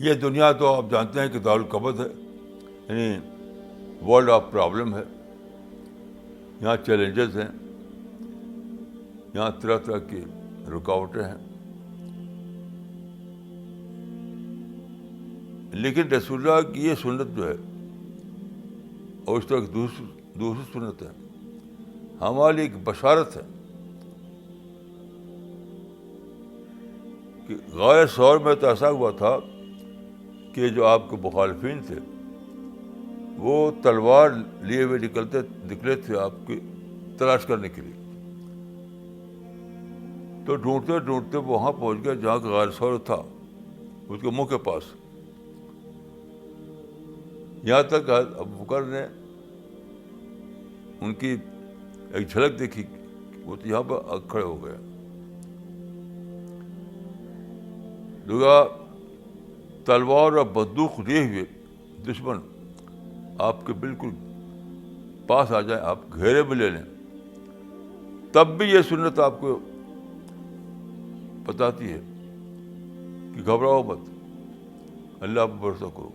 یہ دنیا تو آپ جانتے ہیں کہ دارالکبد ہے، یعنی ورلڈ آف پرابلم ہے. یہاں چیلنجز ہیں، یہاں طرح طرح کی رکاوٹیں ہیں. لیکن رسول اللہ کی یہ سنت جو ہے، اور اس طرح کی دوسری سنت ہے، ہمارے لیے ایک بشارت ہے کہ غیر شعور میں تو ایسا ہوا تھا کہ جو آپ کے مخالفین تھے وہ تلوار لیے ہوئے نکلے تھے آپ کی تلاش کرنے کے لیے. تو ڈھونڈتے ڈھونڈتے وہ وہاں پہنچ گئے جہاں کا غیر شعور تھا، اس کے منہ کے پاس. یہاں تک ابو بکر نے ان کی ایک جھلک دیکھی، وہ تو یہاں پر کھڑے ہو گئے. لگا تلوار اور بندوق لیے ہوئے دشمن آپ کے بالکل پاس آ جائیں، آپ گھیرے میں لے لیں، تب بھی یہ سنت آپ کو بتاتی ہے کہ گھبراؤ مت، اللہ پر بھروسہ کرو.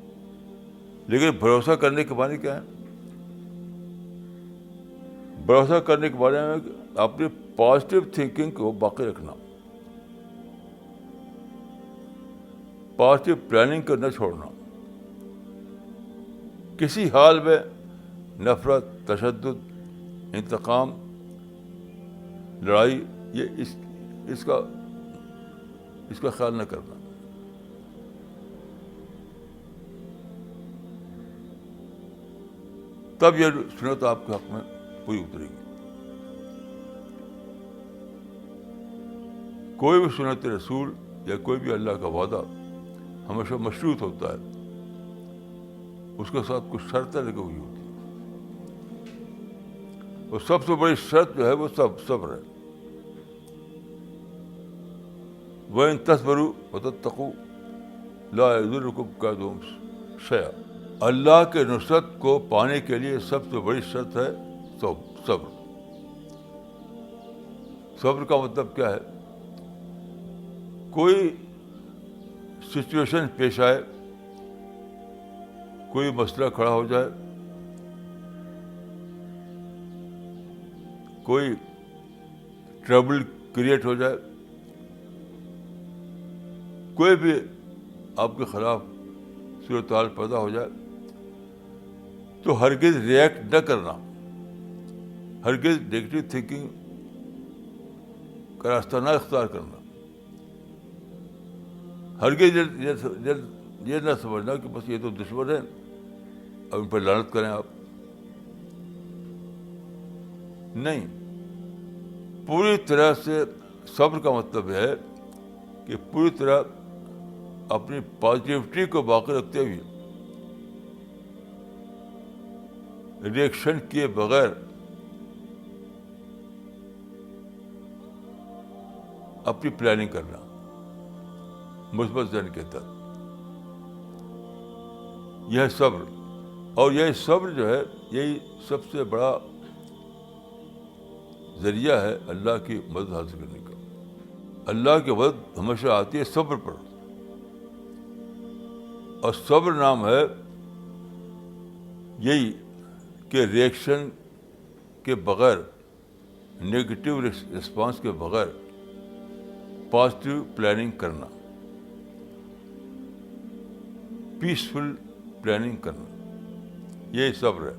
لیکن بھروسہ کرنے کے معنی کیا ہے؟ بھروسہ کرنے کے بارے میں اپنی پازیٹیو تھنکنگ کو باقی رکھنا، پازیٹیو پلاننگ کو نہ چھوڑنا. کسی حال میں نفرت، تشدد، انتقام، لڑائی، یہ اس کا خیال نہ کرنا. تب یہ سنت آپ کے حق میں پوری اترے گی. کوئی بھی سنت رسول یا کوئی بھی اللہ کا وعدہ ہمیشہ مشروط ہوتا ہے، اس کے ساتھ کچھ شرطیں لگی ہوئی ہوتی ہیں. اور سب سے بڑی شرط جو ہے وہ صبر ہے. وَإِن تَصْبِرُوا وَتَتَّقُوا لَا يَضُرُّكُمْ كَيْدُهُمْ شَيْئًا. اللہ کے نصرت کو پانے کے لیے سب سے بڑی شرط ہے صبر. صبر کا مطلب کیا ہے؟ کوئی سچویشن پیش آئے، کوئی مسئلہ کھڑا ہو جائے، کوئی ٹربل کریٹ ہو جائے، کوئی بھی آپ کے خلاف صورتحال پیدا ہو جائے، تو ہرگز ریئیکٹ نہ کرنا، ہرگز نیگیٹو تھنکنگ کا راستہ نہ اختیار کرنا، ہرگز یہ نہ سمجھنا کہ بس یہ تو دشمن ہے، اب ان پر لعنت کریں آپ. نہیں، پوری طرح سے صبر کا مطلب ہے کہ پوری طرح اپنی پازیٹیوٹی کو باقی رکھتے ہوئے، ریئیکشن کیے بغیر اپنی پلاننگ کرنا مثبت ذہن کے تحت. یہ ہے صبر. اور یہ صبر جو ہے، یہی سب سے بڑا ذریعہ ہے اللہ کی مدد حاصل کرنے کا. اللہ کی مدد ہمیشہ آتی ہے صبر پر. اور صبر نام ہے یہی کہ ریئیکشن کے بغیر، نیگیٹو رسپانس کے بغیر پازیٹیو پلاننگ کرنا، پیسفل پلاننگ کرنا، یہی صبر ہے.